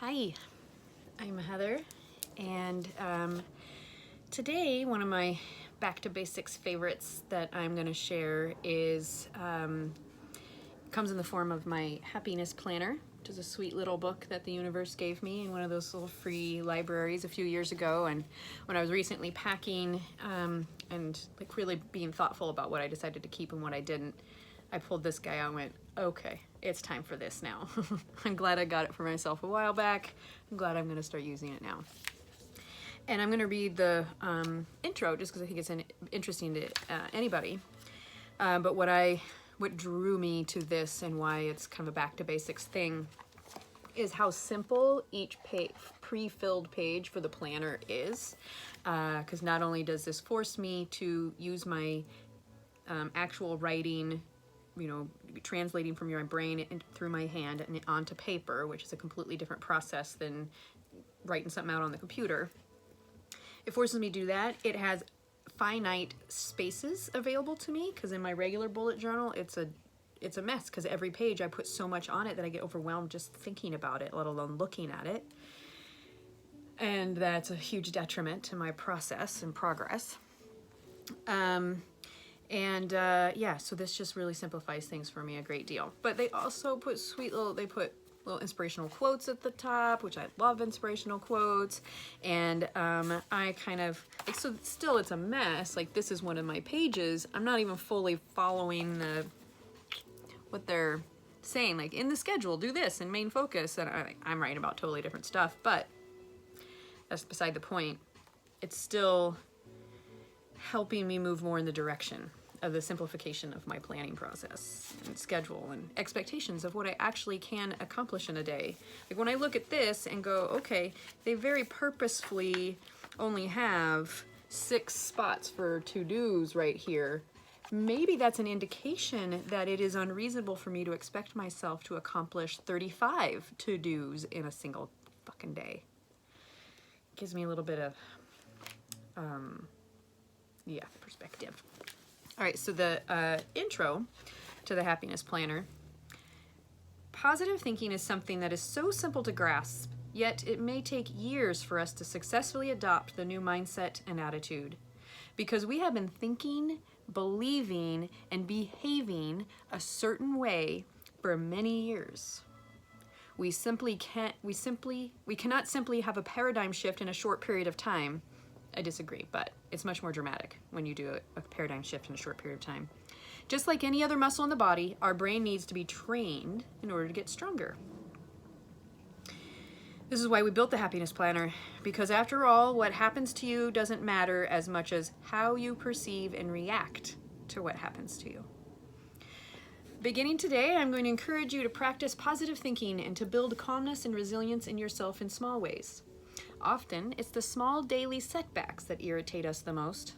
Hi, I'm Heather, and today one of my back to basics favorites that I'm going to share is comes in the form of my happiness planner, which is a sweet little book that the universe gave me in one of those little free libraries a few years ago. And when I was recently packing and like really being thoughtful about what I decided to keep and what I didn't, I pulled this guy out and went, okay, it's time for this now. I'm glad I got it for myself a while back. I'm glad I'm going to start using it now. And I'm going to read the intro just because I think it's interesting to anybody. But what drew me to this and why it's kind of a back to basics thing is how simple each pre-filled page for the planner is. Because not only does this force me to use my actual writing, translating from your brain through my hand and onto paper, which is a completely different process than writing something out on the computer. It forces me to do that. It has finite spaces available to me because in my regular bullet journal, it's a mess because every page I put so much on it that I get overwhelmed just thinking about it, let alone looking at it. And that's a huge detriment to my process and progress. So this just really simplifies things for me a great deal. But they also put little inspirational quotes at the top, which I love inspirational quotes. And I kind of, so still it's a mess. Like this is one of my pages. I'm not even fully following what they're saying. Like in the schedule, do this and main focus. And I'm writing about totally different stuff, but that's beside the point. It's still helping me move more in the direction of the simplification of my planning process and schedule and expectations of what I actually can accomplish in a day. Like when I look at this and go, okay, they very purposefully only have 6 spots for to-dos right here. Maybe that's an indication that it is unreasonable for me to expect myself to accomplish 35 to-dos in a single fucking day. Gives me a little bit of perspective. All right, so the intro to the happiness planner. Positive thinking is something that is so simple to grasp, yet it may take years for us to successfully adopt the new mindset and attitude. Because we have been thinking, believing, and behaving a certain way for many years. We cannot simply have a paradigm shift in a short period of time. I disagree, but it's much more dramatic when you do a paradigm shift in a short period of time. Just like any other muscle in the body, our brain needs to be trained in order to get stronger. This is why we built the happiness planner, because after all, what happens to you doesn't matter as much as how you perceive and react to what happens to you. Beginning today, I'm going to encourage you to practice positive thinking and to build calmness and resilience in yourself in small ways. Often, it's the small daily setbacks that irritate us the most.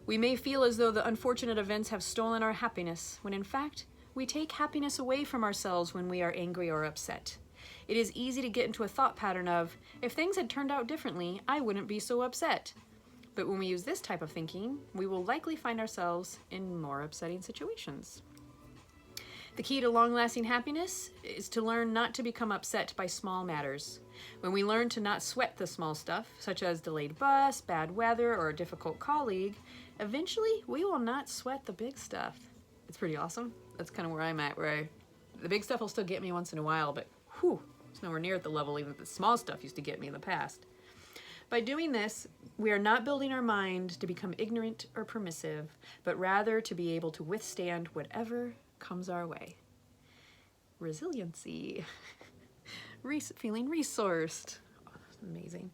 We may feel as though the unfortunate events have stolen our happiness, when in fact, we take happiness away from ourselves when we are angry or upset. It is easy to get into a thought pattern of, if things had turned out differently, I wouldn't be so upset. But when we use this type of thinking, we will likely find ourselves in more upsetting situations. The key to long-lasting happiness is to learn not to become upset by small matters. When we learn to not sweat the small stuff, such as delayed bus, bad weather, or a difficult colleague, eventually we will not sweat the big stuff. It's pretty awesome. That's kind of where I'm at, the big stuff will still get me once in a while, but it's nowhere near at the level even the small stuff used to get me in the past. By doing this, we are not building our mind to become ignorant or permissive, but rather to be able to withstand whatever comes our way. Resiliency. Feeling resourced. Oh, amazing.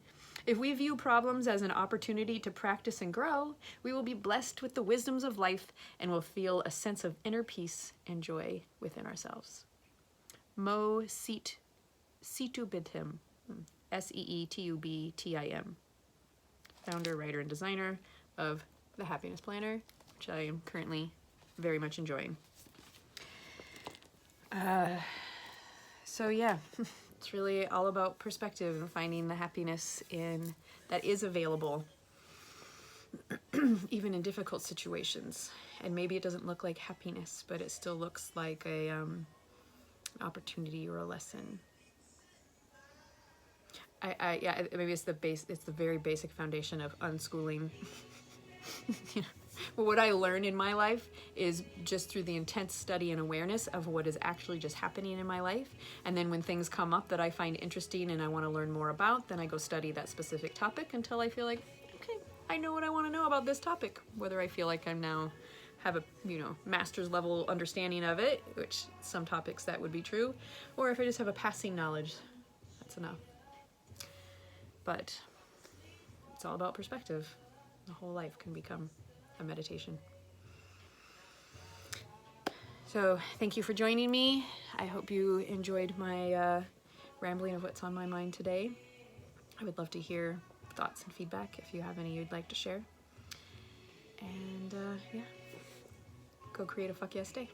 If we view problems as an opportunity to practice and grow, we will be blessed with the wisdoms of life and will feel a sense of inner peace and joy within ourselves. Mo Situbtim, Seetubtim, founder, writer, and designer of the Happiness Planner, which I am currently very much enjoying. It's really all about perspective and finding the happiness that is available even in difficult situations. And maybe it doesn't look like happiness, but it still looks like an opportunity or a lesson. yeah, maybe it's the very basic foundation of unschooling. You know, but what I learned in my life is just through the intense study and awareness of what is actually just happening in my life. And then when things come up that I find interesting and I want to learn more about, then I go study that specific topic until I feel like, okay, I know what I want to know about this topic. Whether I feel like I'm now have a, you know, master's level understanding of it, which some topics that would be true, or if I just have a passing knowledge, that's enough. But it's all about perspective. The whole life can become a meditation. So thank you for joining me. I hope you enjoyed my rambling of what's on my mind today. I would love to hear thoughts and feedback if you have any you'd like to share. And yeah, go create a fuck yes day.